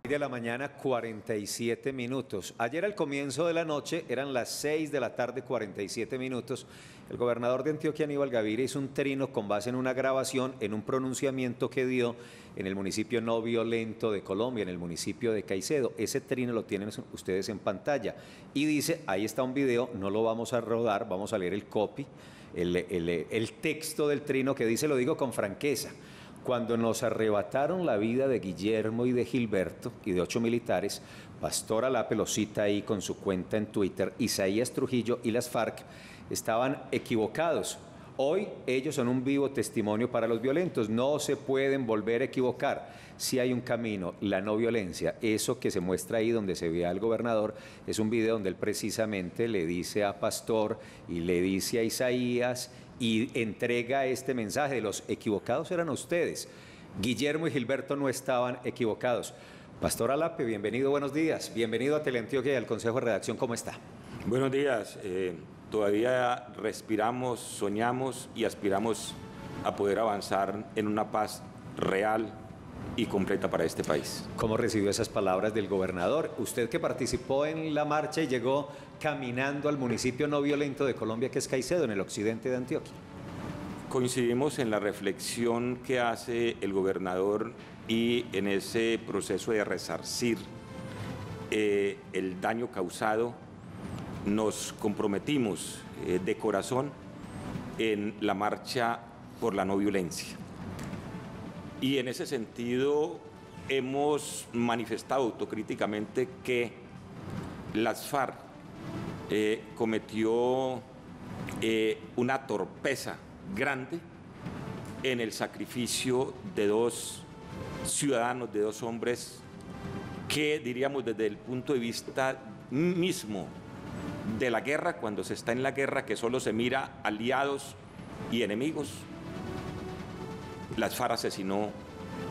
De la mañana, 47 minutos. Ayer al comienzo de la noche, eran las 6 de la tarde, 47 minutos. El gobernador de Antioquia, Aníbal Gaviria, hizo un trino con base en una grabación, en un pronunciamiento que dio en el municipio no violento de Colombia, en el municipio de Caicedo. Ese trino lo tienen ustedes en pantalla. Y dice, ahí está un video, no lo vamos a rodar, vamos a leer el copy, el texto del trino que dice, lo digo con franqueza. Cuando nos arrebataron la vida de Guillermo y de Gilberto y de 8 militares, Pastor Alape lo cita ahí con su cuenta en Twitter, Isaías Trujillo y las FARC estaban equivocados. Hoy ellos son un vivo testimonio para los violentos. No se pueden volver a equivocar. Si hay un camino, la no violencia. Eso que se muestra ahí donde se ve al gobernador es un video donde él precisamente le dice a Pastor y le dice a Isaías y entrega este mensaje: los equivocados eran ustedes. Guillermo y Gilberto no estaban equivocados. Pastor Alape, bienvenido, buenos días. Bienvenido a Teleantioquia y al Consejo de Redacción. ¿Cómo está? Buenos días. Todavía respiramos, soñamos y aspiramos a poder avanzar en una paz real y completa para este país. ¿Cómo recibió esas palabras del gobernador? Usted que participó en la marcha y llegó caminando al municipio no violento de Colombia, que es Caicedo, en el occidente de Antioquia. Coincidimos en la reflexión que hace el gobernador y en ese proceso de resarcir el daño causado. Nos comprometimos de corazón en la marcha por la no violencia. Y en ese sentido hemos manifestado autocríticamente que las FARC cometió una torpeza grande en el sacrificio de 2 ciudadanos, de 2 hombres que, diríamos, desde el punto de vista mismo de la guerra, cuando se está en la guerra que solo se mira aliados y enemigos, las FARC asesinó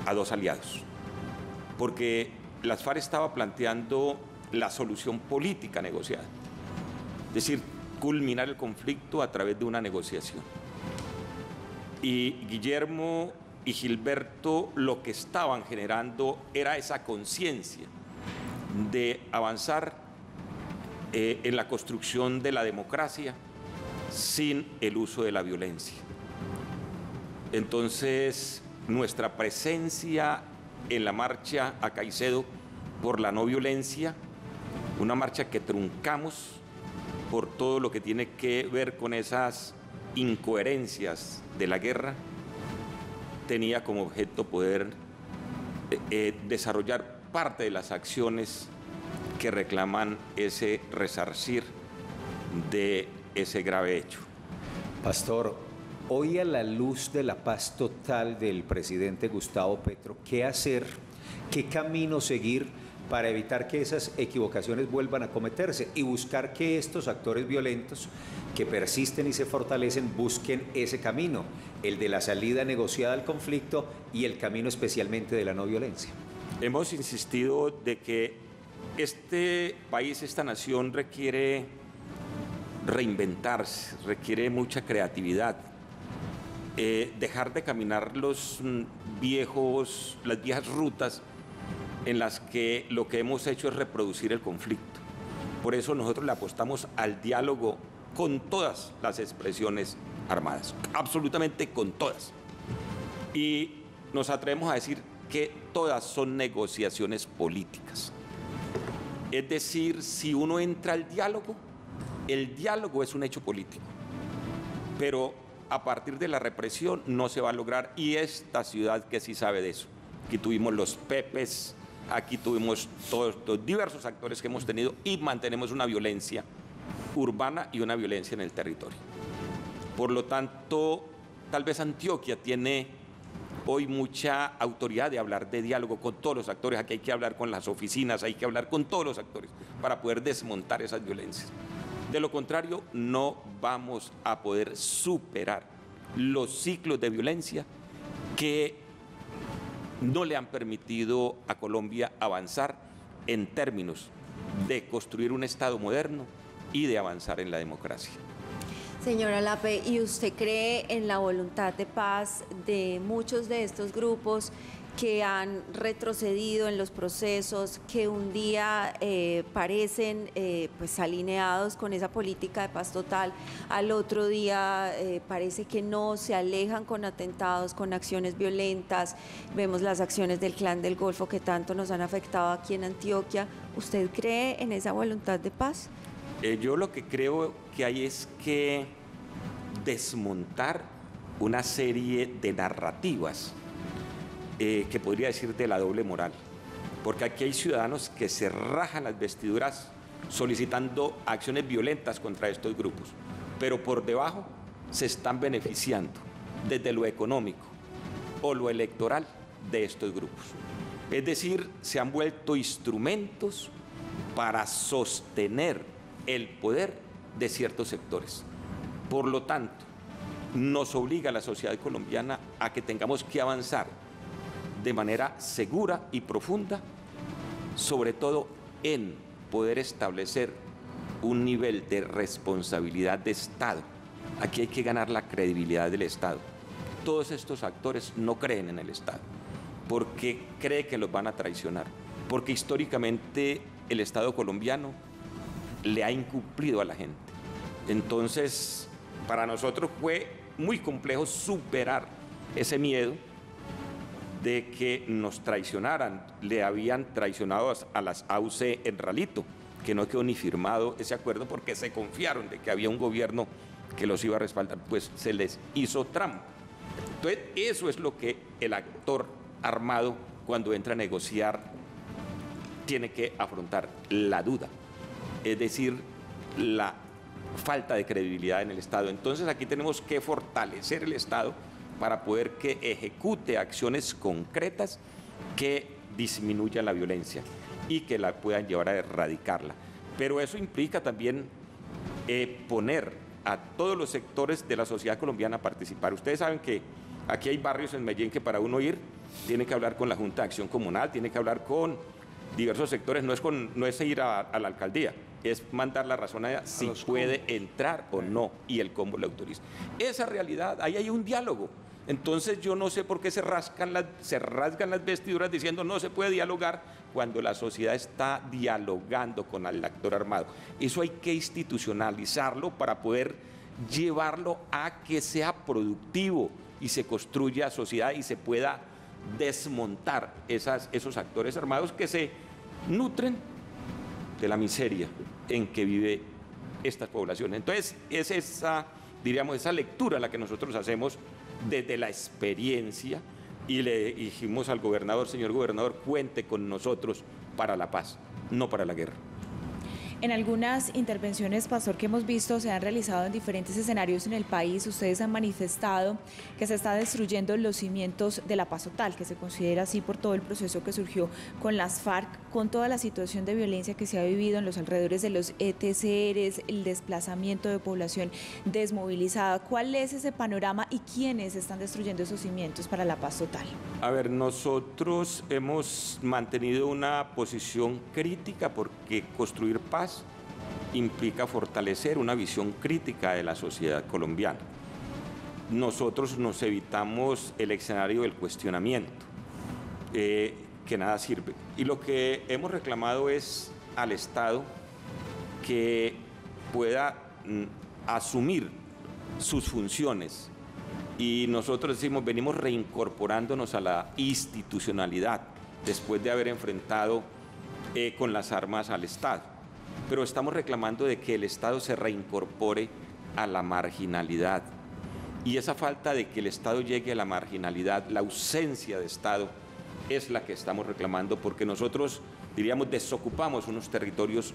a 2 aliados, porque las FARC estaba planteando la solución política negociada, es decir, culminar el conflicto a través de una negociación. Y Guillermo y Gilberto lo que estaban generando era esa conciencia de avanzar en la construcción de la democracia sin el uso de la violencia. Entonces, nuestra presencia en la marcha a Caicedo por la no violencia, una marcha que truncamos por todo lo que tiene que ver con esas incoherencias de la guerra, tenía como objeto poder desarrollar parte de las acciones que reclaman ese resarcir de ese grave hecho. Pastor, hoy a la luz de la paz total del presidente Gustavo Petro, ¿qué hacer? ¿Qué camino seguir para evitar que esas equivocaciones vuelvan a cometerse y buscar que estos actores violentos que persisten y se fortalecen busquen ese camino, el de la salida negociada al conflicto y el camino especialmente de la no violencia? Hemos insistido de que este país, esta nación requiere reinventarse, requiere mucha creatividad, dejar de caminar las viejas rutas en las que lo que hemos hecho es reproducir el conflicto. Por eso nosotros le apostamos al diálogo con todas las expresiones armadas, absolutamente con todas. Y nos atrevemos a decir que todas son negociaciones políticas. Es decir, si uno entra al diálogo, el diálogo es un hecho político, pero a partir de la represión no se va a lograr, y esta ciudad que sí sabe de eso. Aquí tuvimos los Pepes, aquí tuvimos todos los diversos actores que hemos tenido y mantenemos una violencia urbana y una violencia en el territorio. Por lo tanto, tal vez Antioquia tiene hoy mucha autoridad de hablar de diálogo con todos los actores. Aquí hay que hablar con las oficinas, hay que hablar con todos los actores para poder desmontar esas violencias. De lo contrario, no vamos a poder superar los ciclos de violencia que no le han permitido a Colombia avanzar en términos de construir un Estado moderno y de avanzar en la democracia. Señora Alape, ¿y usted cree en la voluntad de paz de muchos de estos grupos que han retrocedido en los procesos, que un día parecen pues alineados con esa política de paz total, al otro día parece que no, se alejan con atentados, con acciones violentas. Vemos las acciones del Clan del Golfo que tanto nos han afectado aquí en Antioquia. ¿Usted cree en esa voluntad de paz? Yo lo que creo que hay es que desmontar una serie de narrativas que podría decir de la doble moral, porque aquí hay ciudadanos que se rajan las vestiduras solicitando acciones violentas contra estos grupos, pero por debajo se están beneficiando desde lo económico o lo electoral de estos grupos. Es decir, se han vuelto instrumentos para sostener el poder de ciertos sectores. Por lo tanto, nos obliga a la sociedad colombiana a que tengamos que avanzar de manera segura y profunda, sobre todo en poder establecer un nivel de responsabilidad de Estado. Aquí hay que ganar la credibilidad del Estado. Todos estos actores no creen en el Estado, porque creen que los van a traicionar, porque históricamente el Estado colombiano le ha incumplido a la gente. Entonces, para nosotros fue muy complejo superar ese miedo de que nos traicionaran. Le habían traicionado a las AUC en Ralito, que no quedó ni firmado ese acuerdo porque se confiaron de que había un gobierno que los iba a respaldar, pues se les hizo trampa. Entonces, eso es lo que el actor armado, cuando entra a negociar, tiene que afrontar: la duda, es decir, la falta de credibilidad en el Estado. Entonces, aquí tenemos que fortalecer el Estado para poder que ejecute acciones concretas que disminuyan la violencia y que la puedan llevar a erradicarla. Pero eso implica también poner a todos los sectores de la sociedad colombiana a participar. Ustedes saben que aquí hay barrios en Medellín que para uno ir tiene que hablar con la Junta de Acción Comunal, tiene que hablar con diversos sectores, no es ir a la alcaldía, es mandar la razón a ella si puede entrar o no y el cómo le autoriza. Esa realidad, ahí hay un diálogo. Entonces yo no sé por qué se rasgan las vestiduras diciendo no se puede dialogar cuando la sociedad está dialogando con el actor armado. Eso hay que institucionalizarlo para poder llevarlo a que sea productivo y se construya sociedad y se pueda desmontar esos actores armados que se nutren de la miseria en que vive estas poblaciones. Entonces es esa lectura la que nosotros hacemos desde la experiencia, y le dijimos al gobernador: señor gobernador, cuente con nosotros para la paz, no para la guerra. En algunas intervenciones, pastor, que hemos visto se han realizado en diferentes escenarios en el país, ustedes han manifestado que se está destruyendo los cimientos de la paz total, que se considera así por todo el proceso que surgió con las FARC, con toda la situación de violencia que se ha vivido en los alrededores de los ETCRs, el desplazamiento de población desmovilizada. ¿Cuál es ese panorama y quiénes están destruyendo esos cimientos para la paz total? A ver, nosotros hemos mantenido una posición crítica porque construir paz implica fortalecer una visión crítica de la sociedad colombiana. Nosotros nos evitamos el escenario del cuestionamiento, que nada sirve. Y lo que hemos reclamado es al Estado que pueda asumir sus funciones. Y nosotros decimos, venimos reincorporándonos a la institucionalidad después de haber enfrentado con las armas al Estado. Pero estamos reclamando de que el Estado se reincorpore a la marginalidad. Y esa falta de que el Estado llegue a la marginalidad, la ausencia de Estado, es la que estamos reclamando, porque nosotros, diríamos, desocupamos unos territorios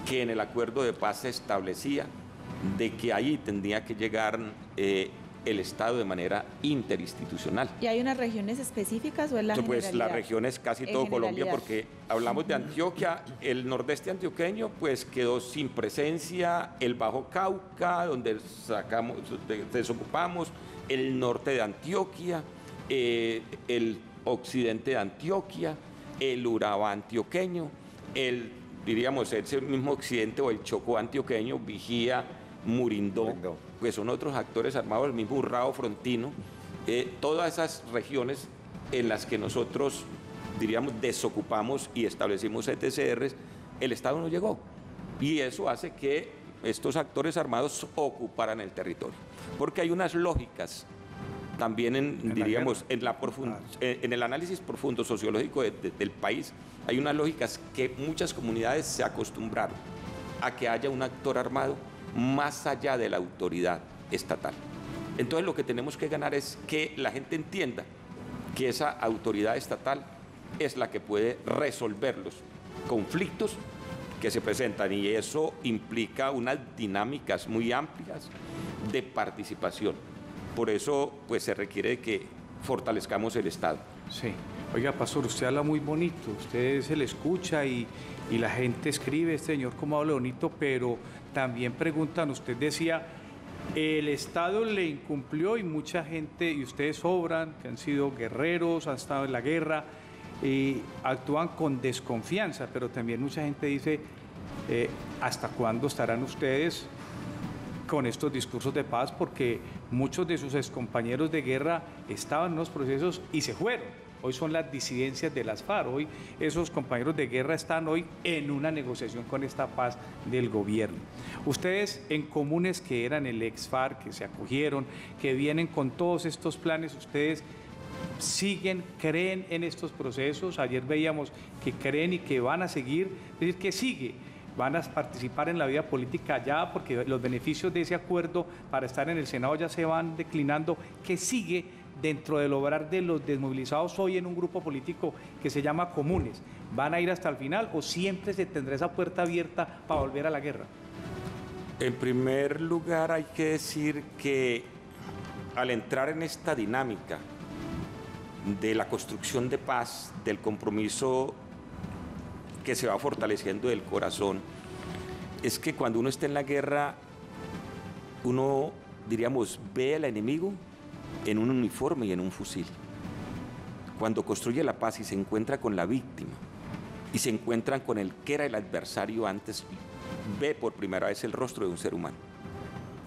que en el acuerdo de paz se establecía de que ahí tendría que llegar el Estado de manera interinstitucional. ¿Y hay unas regiones específicas o es la generalidad? Pues la región es casi todo Colombia, porque hablamos de Antioquia, el nordeste antioqueño pues quedó sin presencia, el Bajo Cauca, donde desocupamos, el norte de Antioquia, el occidente de Antioquia, el Urabá antioqueño, diríamos ese mismo occidente o el Chocó antioqueño, Vigía, Murindó, pues son otros actores armados, el mismo Urrao Frontino. Todas esas regiones en las que nosotros, diríamos, desocupamos y establecimos ETCRs, el Estado no llegó. Y eso hace que estos actores armados ocuparan el territorio. Porque hay unas lógicas también, diríamos, en el análisis profundo sociológico del país, hay unas lógicas que muchas comunidades se acostumbraron a que haya un actor armado más allá de la autoridad estatal. Entonces lo que tenemos que ganar es que la gente entienda que esa autoridad estatal es la que puede resolver los conflictos que se presentan, y eso implica unas dinámicas muy amplias de participación. Por eso pues se requiere de que fortalezcamos el Estado. Sí. Oiga, pastor, usted habla muy bonito, usted se le escucha y la gente escribe, este señor cómo habla bonito, pero también preguntan, usted decía, el Estado le incumplió y mucha gente, y ustedes sobran, que han sido guerreros, han estado en la guerra, y actúan con desconfianza, pero también mucha gente dice, ¿hasta cuándo estarán ustedes con estos discursos de paz? Porque muchos de sus excompañeros de guerra estaban en los procesos y se fueron. Hoy son las disidencias de las FARC. Hoy esos compañeros de guerra están hoy en una negociación con esta paz del gobierno. Ustedes en comunes que eran el ex FARC, que se acogieron, que vienen con todos estos planes, ustedes siguen, creen en estos procesos. Ayer veíamos que creen y que van a seguir, es decir, que sigue. Van a participar en la vida política ya, porque los beneficios de ese acuerdo para estar en el Senado ya se van declinando, que sigue dentro del obrar de los desmovilizados hoy en un grupo político que se llama Comunes. ¿Van a ir hasta el final o siempre se tendrá esa puerta abierta para volver a la guerra? En primer lugar, hay que decir que al entrar en esta dinámica de la construcción de paz, del compromiso que se va fortaleciendo del corazón, es que cuando uno está en la guerra, uno, diríamos, ve al enemigo en un uniforme y en un fusil. Cuando construye la paz y se encuentra con la víctima y se encuentran con el que era el adversario antes, ve por primera vez el rostro de un ser humano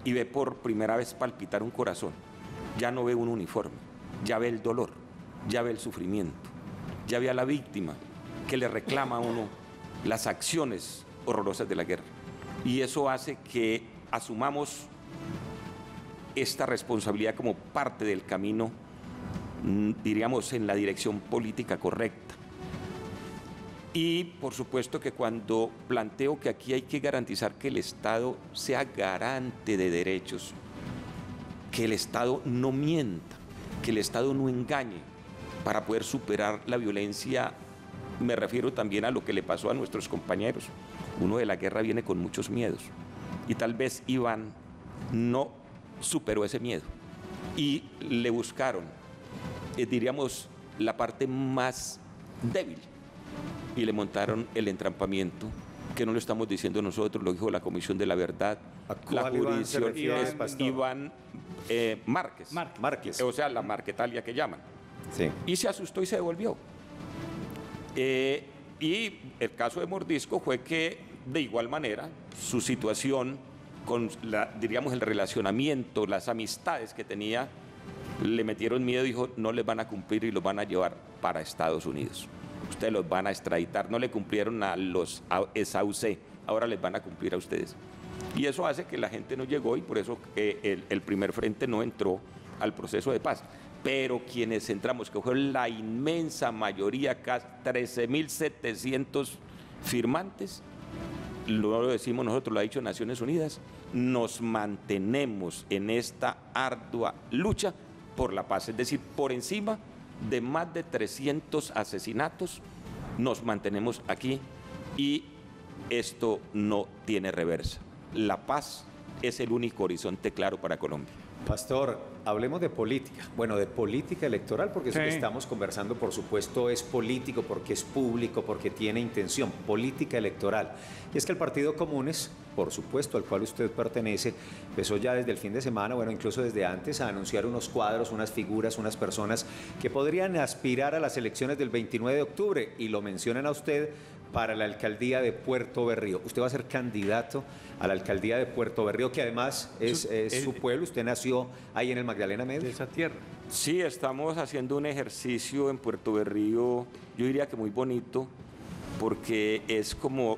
y ve por primera vez palpitar un corazón. Ya no ve un uniforme, ya ve el dolor, ya ve el sufrimiento, ya ve a la víctima que le reclama a uno las acciones horrorosas de la guerra. Y eso hace que asumamos esta responsabilidad como parte del camino, diríamos, en la dirección política correcta. Y por supuesto que cuando planteo que aquí hay que garantizar que el Estado sea garante de derechos, que el Estado no mienta, que el Estado no engañe para poder superar la violencia, me refiero también a lo que le pasó a nuestros compañeros. Uno de la guerra viene con muchos miedos y tal vez Iván no superó ese miedo y le buscaron, diríamos, la parte más débil y le montaron el entrampamiento, que no lo estamos diciendo nosotros, lo dijo la Comisión de la Verdad, la jurisdicción es Iván Márquez, o sea, la Marquetalia que llaman. Sí. Y se asustó y se devolvió. Y el caso de Mordisco fue que, de igual manera, su situación con, diríamos, el relacionamiento, las amistades que tenía, le metieron miedo y dijo, no les van a cumplir y los van a llevar para Estados Unidos. Ustedes los van a extraditar. No le cumplieron a los SAUC, ahora les van a cumplir a ustedes. Y eso hace que la gente no llegó y por eso el primer frente no entró al proceso de paz. Pero quienes entramos, que fue la inmensa mayoría, casi 13.700 firmantes, no lo decimos nosotros, lo ha dicho Naciones Unidas, nos mantenemos en esta ardua lucha por la paz. Es decir, por encima de más de 300 asesinatos, nos mantenemos aquí y esto no tiene reversa. La paz es el único horizonte claro para Colombia. Pastor, hablemos de política. Bueno, de política electoral, porque eso Sí. que estamos conversando, por supuesto, es político, porque es público, porque tiene intención. Política electoral. Y es que el Partido Comunes por supuesto, al cual usted pertenece, empezó ya desde el fin de semana, bueno, incluso desde antes, a anunciar unos cuadros, unas figuras, unas personas que podrían aspirar a las elecciones del 29 de octubre, y lo mencionan a usted para la alcaldía de Puerto Berrío. Usted va a ser candidato a la alcaldía de Puerto Berrío, que además es su pueblo. Usted nació ahí en el Magdalena Medio. De esa tierra. Sí, estamos haciendo un ejercicio en Puerto Berrío, yo diría que muy bonito, porque es como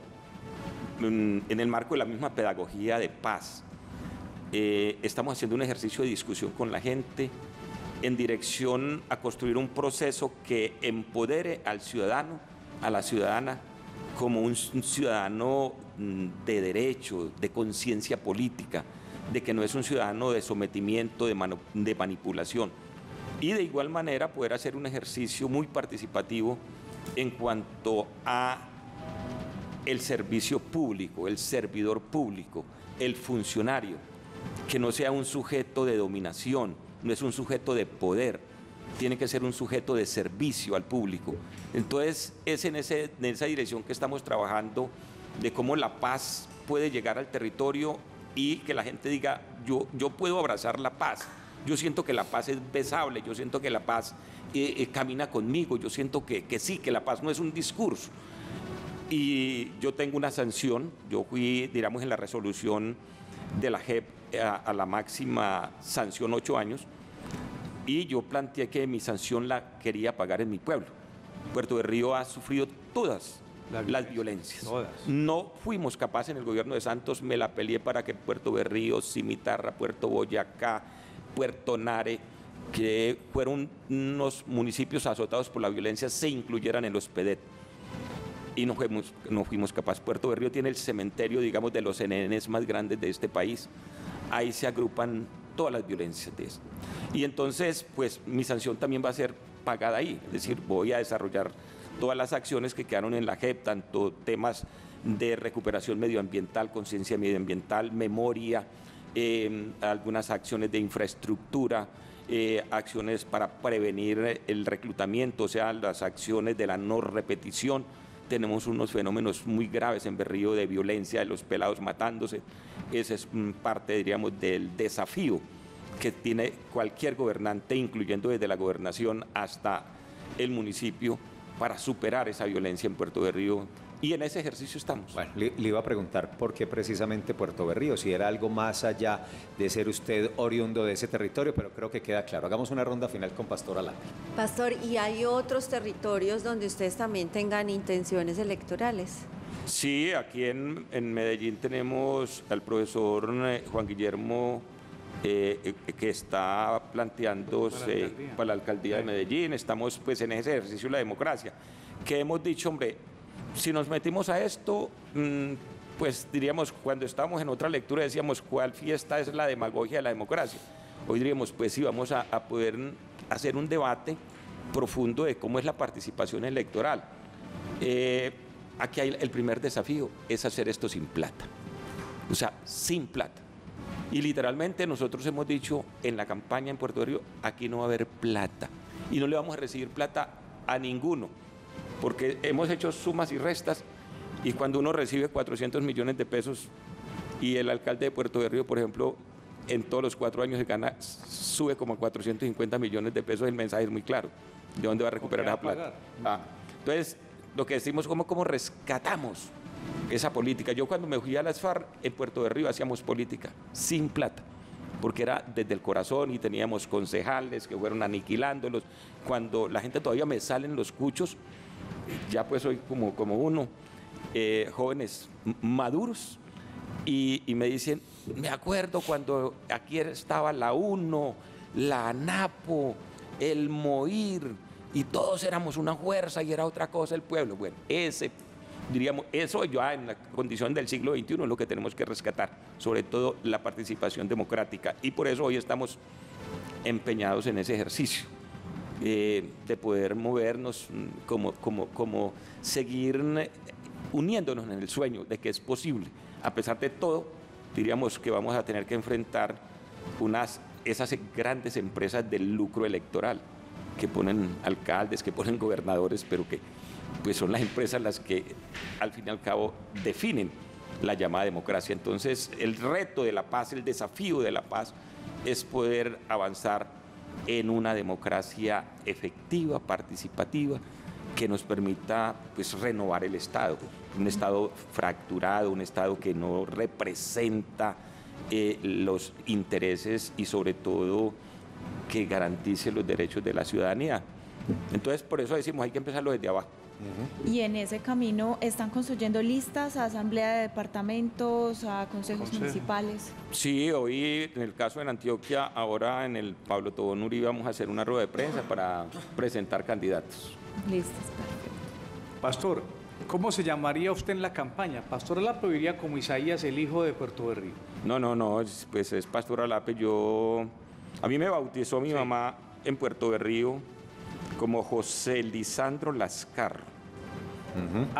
en el marco de la misma pedagogía de paz. Estamos haciendo un ejercicio de discusión con la gente en dirección a construir un proceso que empodere al ciudadano, a la ciudadana, como un ciudadano de derecho, de conciencia política, de que no es un ciudadano de sometimiento, de manipulación. Y de igual manera poder hacer un ejercicio muy participativo en cuanto a el servicio público, el servidor público, el funcionario, que no sea un sujeto de dominación, no es un sujeto de poder, tiene que ser un sujeto de servicio al público. Entonces es en esa dirección que estamos trabajando, de cómo la paz puede llegar al territorio y que la gente diga, yo puedo abrazar la paz, yo siento que la paz es besable, yo siento que la paz camina conmigo, yo siento que sí, que la paz no es un discurso. Y yo tengo una sanción, yo fui, digamos, en la resolución de la JEP a la máxima sanción 8 años, y yo planteé que mi sanción la quería pagar en mi pueblo. Puerto Berrío ha sufrido todas las violencias. Todas. No fuimos capaces en el gobierno de Santos, me la peleé para que Puerto Berrío, Cimitarra, Puerto Boyacá, Puerto Nare, que fueron unos municipios azotados por la violencia, se incluyeran en los PEDET. Y no fuimos capaces. Puerto Berrío tiene el cementerio, digamos, de los NNs más grandes de este país. Ahí se agrupan todas las violencias de esto. Y entonces, pues, mi sanción también va a ser pagada ahí. Es decir, voy a desarrollar todas las acciones que quedaron en la JEP, tanto temas de recuperación medioambiental, conciencia medioambiental, memoria, algunas acciones de infraestructura, acciones para prevenir el reclutamiento, o sea, las acciones de la no repetición. Tenemos unos fenómenos muy graves en Berrío de violencia, de los pelados matándose. Esa es parte, diríamos, del desafío que tiene cualquier gobernante, incluyendo desde la gobernación hasta el municipio, para superar esa violencia en Puerto Berrío. Y en ese ejercicio estamos. Bueno, le iba a preguntar por qué precisamente Puerto Berrío, si era algo más allá de ser usted oriundo de ese territorio, pero creo que queda claro. Hagamos una ronda final con Pastor Alambre. Pastor, ¿y hay otros territorios donde ustedes también tengan intenciones electorales? Sí, aquí en Medellín tenemos al profesor Juan Guillermo, que está planteándose para la alcaldía de Medellín. Estamos pues en ese ejercicio de la democracia, que hemos dicho, hombre, si nos metimos a esto, pues diríamos, cuando estábamos en otra lectura decíamos, ¿cuál fiesta es la demagogia de la democracia? Hoy diríamos, pues sí, vamos a poder hacer un debate profundo de cómo es la participación electoral. Aquí hay el primer desafío, es hacer esto sin plata, o sea, sin plata. Y literalmente nosotros hemos dicho en la campaña en Puerto Berrío, aquí no va a haber plata, y no le vamos a recibir plata a ninguno, porque hemos hecho sumas y restas, y cuando uno recibe 400 millones de pesos y el alcalde de Puerto Berrío, por ejemplo, en todos los 4 años sube como 450 millones de pesos, el mensaje es muy claro, ¿de dónde va a recuperar esa plata? Entonces, lo que decimos, ¿cómo rescatamos esa política? Yo cuando me fui a las FARC en Puerto Berrío hacíamos política sin plata, porque era desde el corazón y teníamos concejales que fueron aniquilándolos. Cuando la gente todavía me salen los cuchos, ya pues soy como uno, jóvenes maduros, y me dicen, me acuerdo cuando aquí estaba la UNO, la ANAPO, el MOIR, y todos éramos una fuerza y era otra cosa el pueblo. Bueno, diríamos, eso ya en la condición del siglo XXI es lo que tenemos que rescatar, sobre todo la participación democrática, y por eso hoy estamos empeñados en ese ejercicio. De poder movernos, como seguir uniéndonos en el sueño de que es posible. A pesar de todo, diríamos que vamos a tener que enfrentar esas grandes empresas del lucro electoral, que ponen alcaldes, que ponen gobernadores, pero que pues son las empresas las que al fin y al cabo definen la llamada democracia. Entonces, el reto de la paz, el desafío de la paz, es poder avanzar en una democracia efectiva, participativa, que nos permita pues, renovar el Estado. Un Estado fracturado, un Estado que no representa los intereses y sobre todo que garantice los derechos de la ciudadanía. Entonces, por eso decimos, hay que empezarlo desde abajo. Y en ese camino están construyendo listas a asamblea de departamentos, a consejos municipales. Sí, hoy en el caso de Antioquia, ahora en el Pablo Tobón Uribe vamos a hacer una rueda de prensa para presentar candidatos. Listas, perfecto. Pastor, ¿cómo se llamaría usted en la campaña? ¿Pastor Alape o iría como Isaías, el hijo de Puerto Berrío? No, pues es Pastor Alape. A mí me bautizó mi mamá en Puerto Berrío como José Lisandro Lascarro.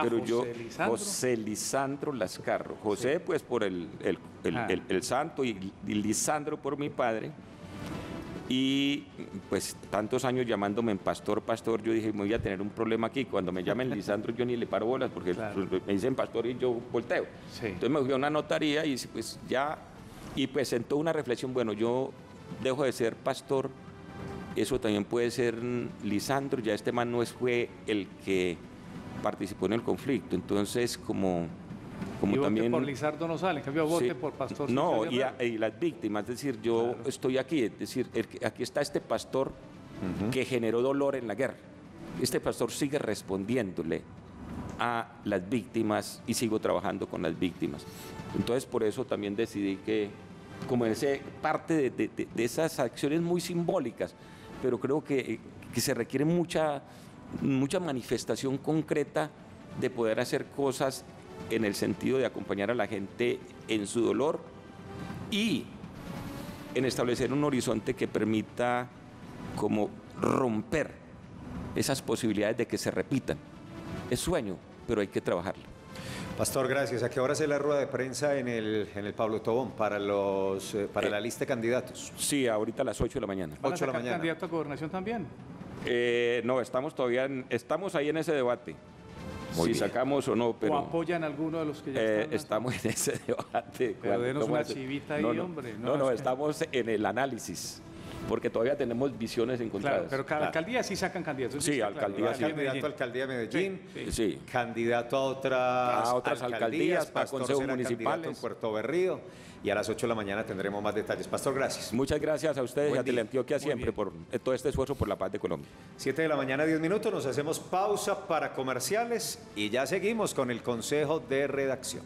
Pero José Lisandro Lascarro. José, sí, pues por el santo y Lisandro por mi padre. Y pues tantos años llamándome en pastor, yo dije, me voy a tener un problema aquí. Cuando me llamen Lisandro yo ni le paro bolas porque claro, me dicen pastor y yo volteo. Sí. Entonces me fui a una notaría y pues ya, y pues sentó una reflexión, bueno, yo dejo de ser pastor, eso también puede ser Lisandro, ya este man no fue el que participó en el conflicto, entonces como y también por Lizardo no sale, en cambio vote sí, por pastor. No, y las víctimas, es decir, yo claro, estoy aquí, es decir, aquí está este pastor que generó dolor en la guerra. Este pastor sigue respondiéndole a las víctimas y sigo trabajando con las víctimas. Entonces, por eso también decidí que, como parte de esas acciones muy simbólicas, pero creo que se requiere mucha manifestación concreta de poder hacer cosas en el sentido de acompañar a la gente en su dolor y en establecer un horizonte que permita como romper esas posibilidades de que se repitan. Es sueño, pero hay que trabajarlo. Pastor, gracias. ¿A qué hora es la rueda de prensa en el Pablo Tobón para la lista de candidatos? Sí, ahorita a las 8 de la mañana. ¿Van a sacar candidato a gobernación también? No, estamos ahí en ese debate. Si sacamos o no, pero... ¿O apoyan a alguno de los que ya están? Estamos en ese debate. Pero denos una chivita ahí, hombre. No, estamos en el análisis, porque todavía tenemos visiones encontradas. Claro, pero cada alcaldía sí sacan candidatos. Sí, alcaldía. Sí. Candidato a alcaldía de Medellín, sí. Candidato a otras alcaldías, para consejos municipales. En Puerto Berrío, y a las 8 de la mañana tendremos más detalles. Pastor, gracias. Muchas gracias a ustedes y a Teleantioquia siempre por todo este esfuerzo por la paz de Colombia. 7 de la mañana, 10 minutos, nos hacemos pausa para comerciales y ya seguimos con el Consejo de Redacción.